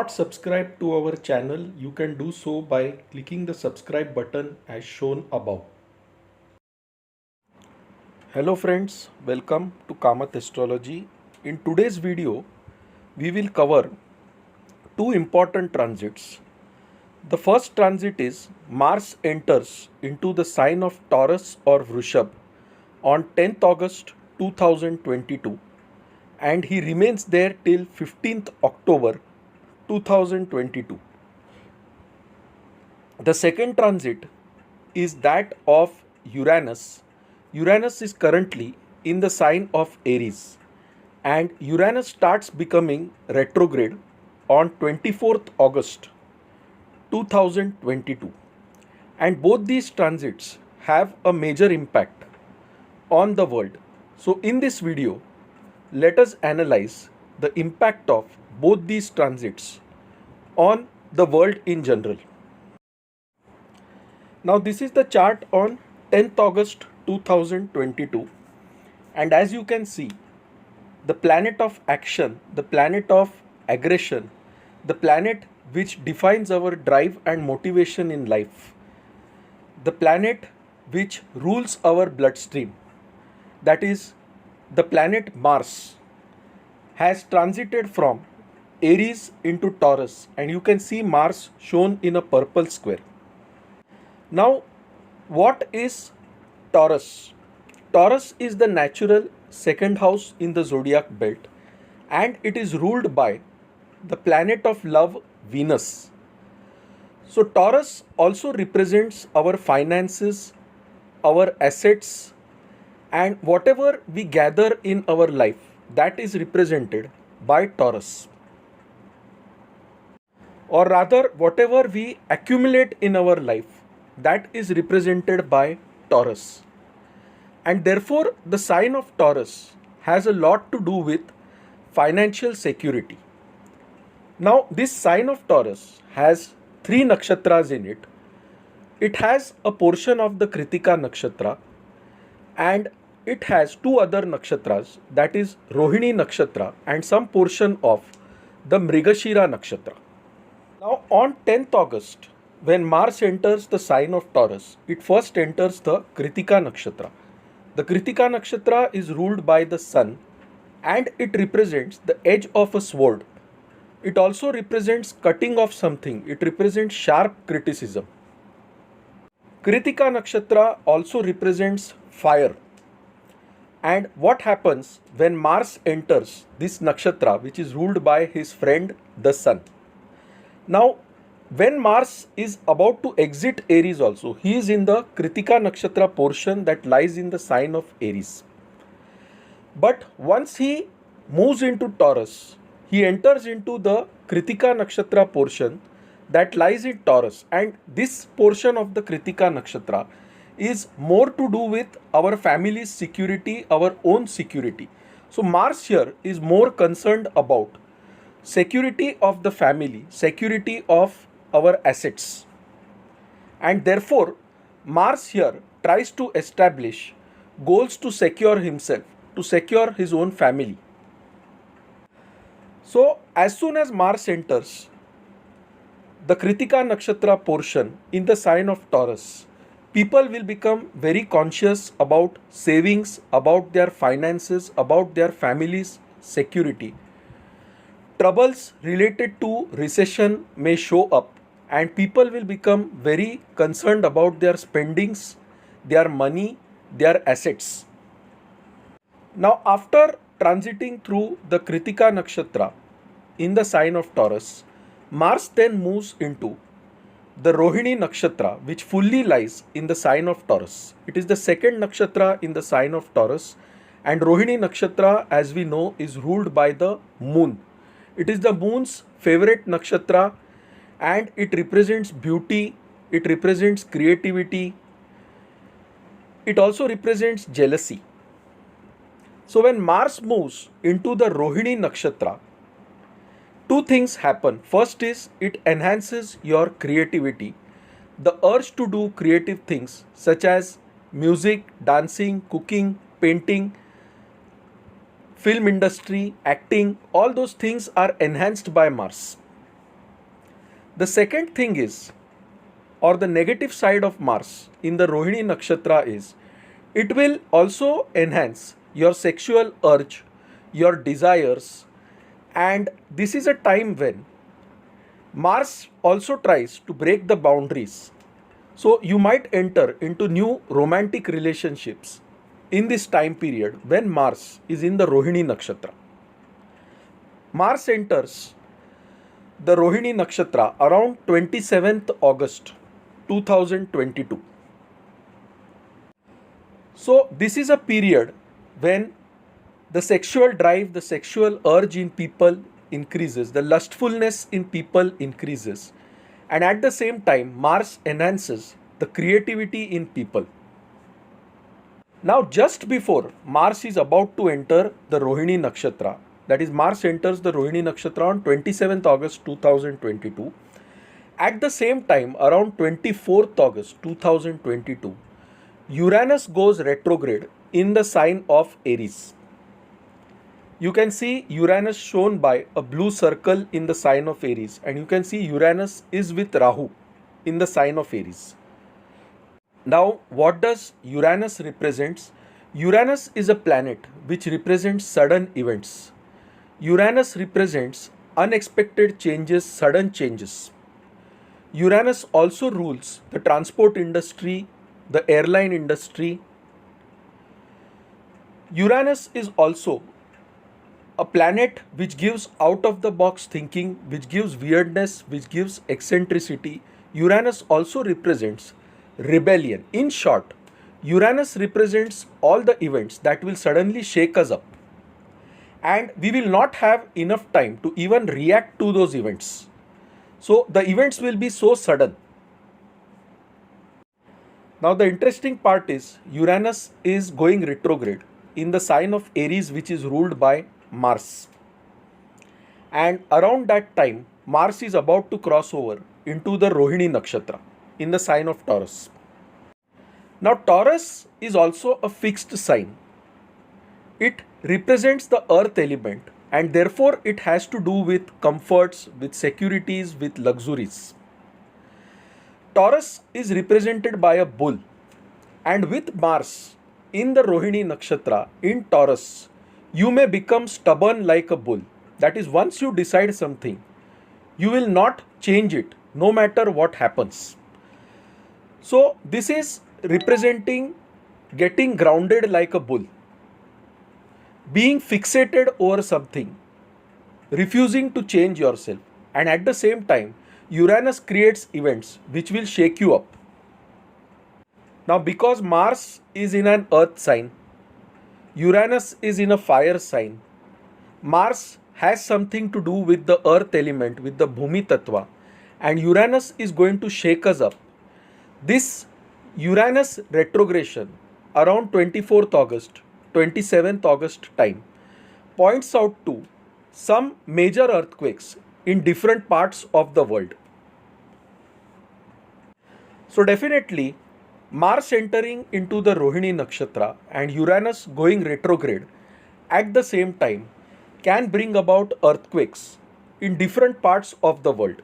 not subscribed to our channel, you can do so by clicking the subscribe button as shown above. Hello friends, welcome to Kamath Astrology. In today's video, we will cover two important transits. The first transit is Mars enters into the sign of Taurus or Vrishab on 10th August 2022 and he remains there till 15th October 2022. The second transit is that of Uranus. Uranus is currently in the sign of Aries and Uranus starts becoming retrograde on 24th August 2022, and both these transits have a major impact on the world. So in this video, let us analyze the impact of both these transits on the world in general. Now this is the chart on 10th August 2022, and as you can see, the planet of action, the planet of aggression, the planet which defines our drive and motivation in life, the planet which rules our bloodstream, that is the planet Mars, has transited from Aries into Taurus, and you can see Mars shown in a purple square. Now, what is Taurus? Taurus is the natural second house in the zodiac belt, and it is ruled by the planet of love, Venus. So Taurus also represents our finances, our assets, and whatever we gather in our life, that is represented by Taurus. Or rather, whatever we accumulate in our life, that is represented by Taurus. And therefore, the sign of Taurus has a lot to do with financial security. Now, this sign of Taurus has 3 nakshatras in it. It has a portion of the Kritika Nakshatra and it has 2 other nakshatras, that is Rohini Nakshatra and some portion of the Mrigashira Nakshatra. Now, on 10th August, when Mars enters the sign of Taurus, it first enters the Kritika Nakshatra. The Kritika Nakshatra is ruled by the Sun and it represents the edge of a sword. It also represents cutting off something. It represents sharp criticism. Kritika Nakshatra also represents fire. And what happens when Mars enters this nakshatra, which is ruled by his friend the Sun? Now, when Mars is about to exit Aries also, he is in the Kritika Nakshatra portion that lies in the sign of Aries. But once he moves into Taurus, he enters into the Kritika Nakshatra portion that lies in Taurus, and this portion of the Kritika Nakshatra is more to do with our family's security, our own security. So Mars here is more concerned about security of the family, security of our assets. And therefore, Mars here tries to establish goals to secure himself, to secure his own family. So, as soon as Mars enters the Kritika Nakshatra portion in the sign of Taurus, people will become very conscious about savings, about their finances, about their family's security. Troubles related to recession may show up, and people will become very concerned about their spendings, their money, their assets. Now, after transiting through the Kritika Nakshatra in the sign of Taurus, Mars then moves into the Rohini Nakshatra, which fully lies in the sign of Taurus. It is the second nakshatra in the sign of Taurus, and Rohini Nakshatra, as we know, is ruled by the moon. It is the moon's favorite nakshatra and it represents beauty, it represents creativity, it also represents jealousy. So when Mars moves into the Rohini Nakshatra, two things happen. First is it enhances your creativity, the urge to do creative things such as music, dancing, cooking, painting, film industry, acting, all those things are enhanced by Mars. The second thing is, or the negative side of Mars in the Rohini Nakshatra is, it will also enhance your sexual urge, your desires, and this is a time when Mars also tries to break the boundaries. So you might enter into new romantic relationships in this time period when Mars is in the Rohini Nakshatra. Mars enters the Rohini Nakshatra around 27th August 2022. So this is a period when the sexual drive, the sexual urge in people increases, the lustfulness in people increases, and at the same time Mars enhances the creativity in people. Now just before Mars is about to enter the Rohini Nakshatra, that is Mars enters the Rohini Nakshatra on 27th August 2022, at the same time around 24th August 2022, Uranus goes retrograde in the sign of Aries. You can see Uranus shown by a blue circle in the sign of Aries, and you can see Uranus is with Rahu in the sign of Aries. Now, what does Uranus represents? Uranus is a planet which represents sudden events. Uranus represents unexpected changes, sudden changes. Uranus also rules the transport industry, the airline industry. Uranus is also a planet which gives out of the box thinking, which gives weirdness, which gives eccentricity. Uranus also represents rebellion. In short, Uranus represents all the events that will suddenly shake us up, and we will not have enough time to even react to those events. So the events will be so sudden. Now the interesting part is Uranus is going retrograde in the sign of Aries, which is ruled by Mars. And around that time, Mars is about to cross over into the Rohini Nakshatra in the sign of Taurus. Now Taurus is also a fixed sign. It represents the earth element, and therefore it has to do with comforts, with securities, with luxuries. Taurus is represented by a bull, and with Mars in the Rohini Nakshatra in Taurus, you may become stubborn like a bull. That is, once you decide something, you will not change it no matter what happens. So this is representing getting grounded like a bull, being fixated over something, refusing to change yourself, and at the same time Uranus creates events which will shake you up. Now because Mars is in an earth sign, Uranus is in a fire sign, Mars has something to do with the earth element, with the Bhumi Tattva, and Uranus is going to shake us up. This Uranus retrogression around 24th August, 27th August time points out to some major earthquakes in different parts of the world. So definitely Mars entering into the Rohini Nakshatra and Uranus going retrograde at the same time can bring about earthquakes in different parts of the world.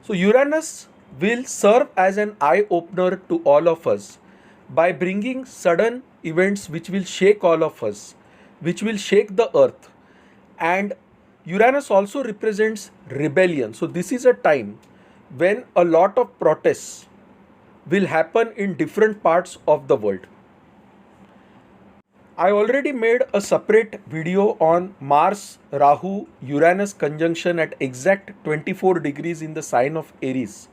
So Uranus will serve as an eye-opener to all of us by bringing sudden events which will shake all of us, which will shake the earth. And Uranus also represents rebellion. So this is a time when a lot of protests will happen in different parts of the world. I already made a separate video on Mars Rahu Uranus conjunction at exact 24 degrees in the sign of Aries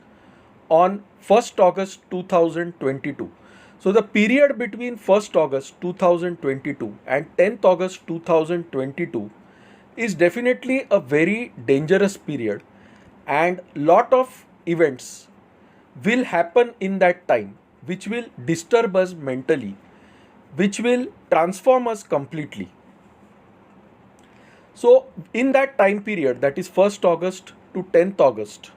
on 1st August 2022. So the period between 1st August 2022 and 10th August 2022 is definitely a very dangerous period, and lot of events will happen in that time which will disturb us mentally, which will transform us completely. So in that time period, that is 1st August to 10th August,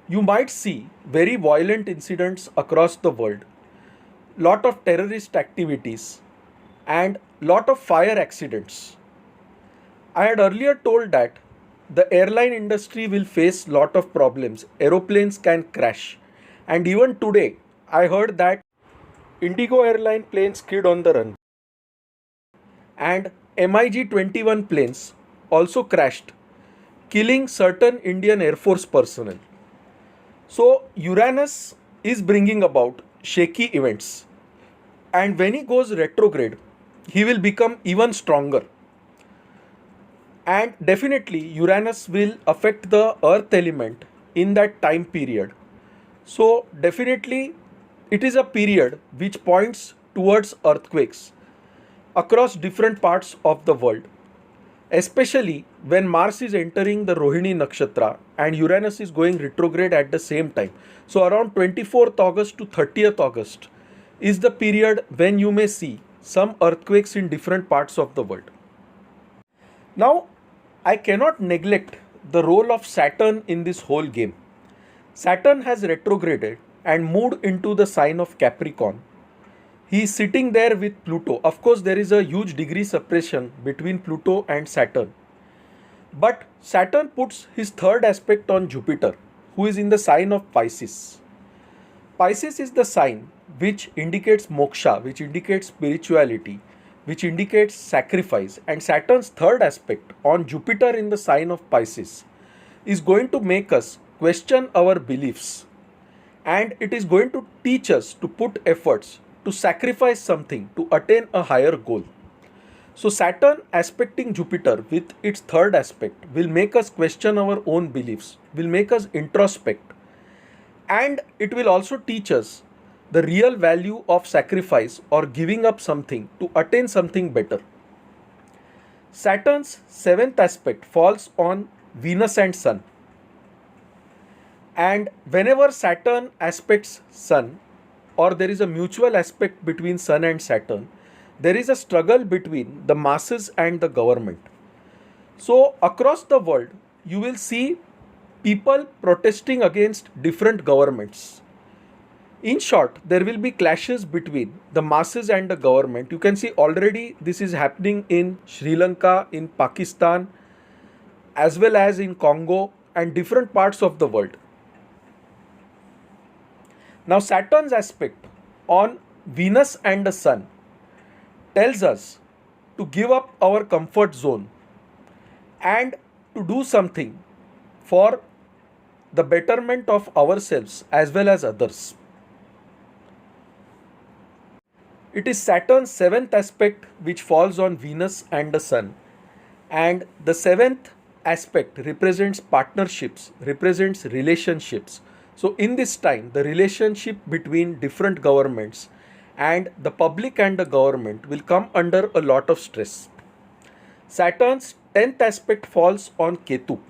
you might see very violent incidents across the world, lot of terrorist activities, and lot of fire accidents. I had earlier told that the airline industry will face lot of problems. Aeroplanes can crash. And even today, I heard that Indigo airline planes skid on the run. And MiG-21 planes also crashed, killing certain Indian Air Force personnel. So Uranus is bringing about shaky events. And when he goes retrograde, he will become even stronger. And definitely Uranus will affect the earth element in that time period. So definitely it is a period which points towards earthquakes across different parts of the world, especially when Mars is entering the Rohini Nakshatra and Uranus is going retrograde at the same time. So around 24th August to 30th August is the period when you may see some earthquakes in different parts of the world. Now, I cannot neglect the role of Saturn in this whole game. Saturn has retrograded and moved into the sign of Capricorn. He is sitting there with Pluto. Of course, there is a huge degree separation between Pluto and Saturn. But Saturn puts his third aspect on Jupiter, who is in the sign of Pisces. Pisces is the sign which indicates moksha, which indicates spirituality, which indicates sacrifice. And Saturn's third aspect on Jupiter in the sign of Pisces is going to make us question our beliefs. And it is going to teach us to put efforts, to sacrifice something, to attain a higher goal. So Saturn aspecting Jupiter with its third aspect will make us question our own beliefs, will make us introspect. And it will also teach us the real value of sacrifice or giving up something to attain something better. Saturn's seventh aspect falls on Venus and Sun. And whenever Saturn aspects Sun, or there is a mutual aspect between Sun and Saturn, there is a struggle between the masses and the government. So across the world, you will see people protesting against different governments. In short, there will be clashes between the masses and the government. You can see already this is happening in Sri Lanka, in Pakistan, as well as in Congo and different parts of the world. Now Saturn's aspect on Venus and the Sun tells us to give up our comfort zone and to do something for the betterment of ourselves as well as others. It is Saturn's seventh aspect which falls on Venus and the Sun. And the seventh aspect represents partnerships, represents relationships. So in this time, the relationship between different governments and the public and the government will come under a lot of stress. Saturn's 10th aspect falls on Ketu.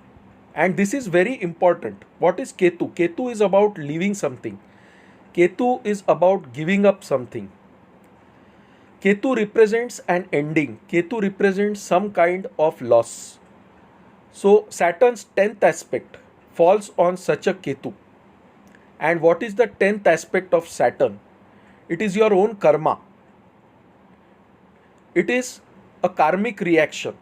And this is very important. What is Ketu? Ketu is about leaving something. Ketu is about giving up something. Ketu represents an ending. Ketu represents some kind of loss. So Saturn's 10th aspect falls on such a Ketu. And what is the 10th aspect of Saturn? It is your own karma. It is a karmic reaction.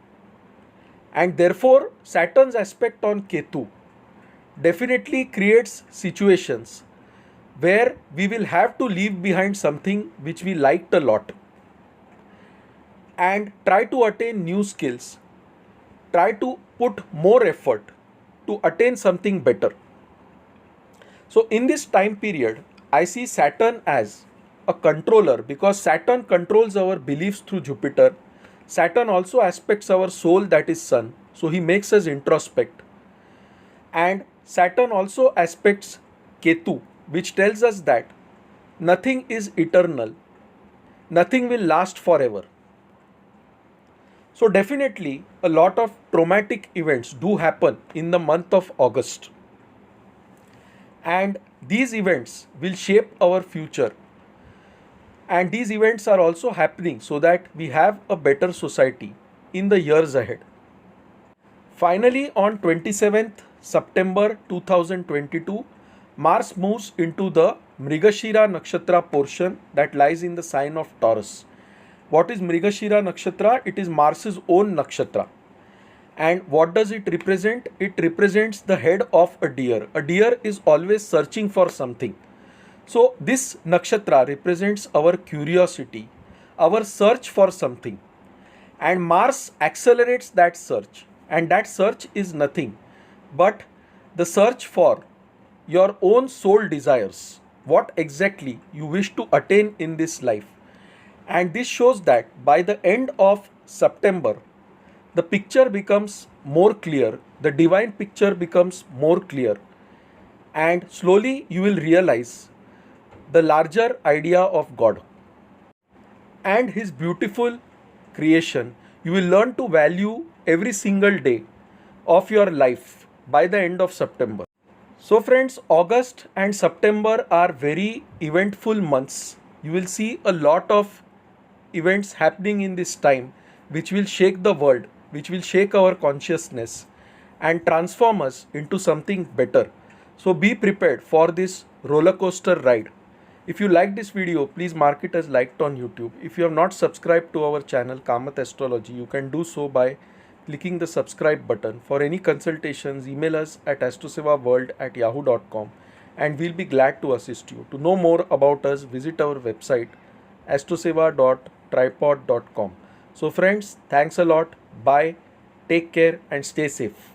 And therefore, Saturn's aspect on Ketu definitely creates situations where we will have to leave behind something which we liked a lot and try to attain new skills, try to put more effort to attain something better. So in this time period, I see Saturn as a controller because Saturn controls our beliefs through Jupiter. Saturn also aspects our soul, that is Sun. So he makes us introspect. And Saturn also aspects Ketu, which tells us that nothing is eternal. Nothing will last forever. So definitely a lot of traumatic events do happen in the month of August. And these events will shape our future. And these events are also happening so that we have a better society in the years ahead. Finally, on 27th September 2022, Mars moves into the Mrigashira Nakshatra portion that lies in the sign of Taurus. What is Mrigashira Nakshatra? It is Mars's own nakshatra. And what does it represent? It represents the head of a deer. A deer is always searching for something. So this nakshatra represents our curiosity, our search for something. And Mars accelerates that search. And that search is nothing but the search for your own soul desires. What exactly you wish to attain in this life. And this shows that by the end of September, the picture becomes more clear, the divine picture becomes more clear, and slowly you will realize the larger idea of God and His beautiful creation. You will learn to value every single day of your life by the end of September. So, friends, August and September are very eventful months. You will see a lot of events happening in this time which will shake the world, which will shake our consciousness and transform us into something better. So be prepared for this roller coaster ride. If you like this video, please mark it as liked on YouTube. If you have not subscribed to our channel Kamath Astrology, you can do so by clicking the subscribe button. For any consultations, email us at astrosevaworld@yahoo.com and we'll be glad to assist you. To know more about us, visit our website astroseva.tripod.com. So friends, thanks a lot. Bye. Take care and stay safe.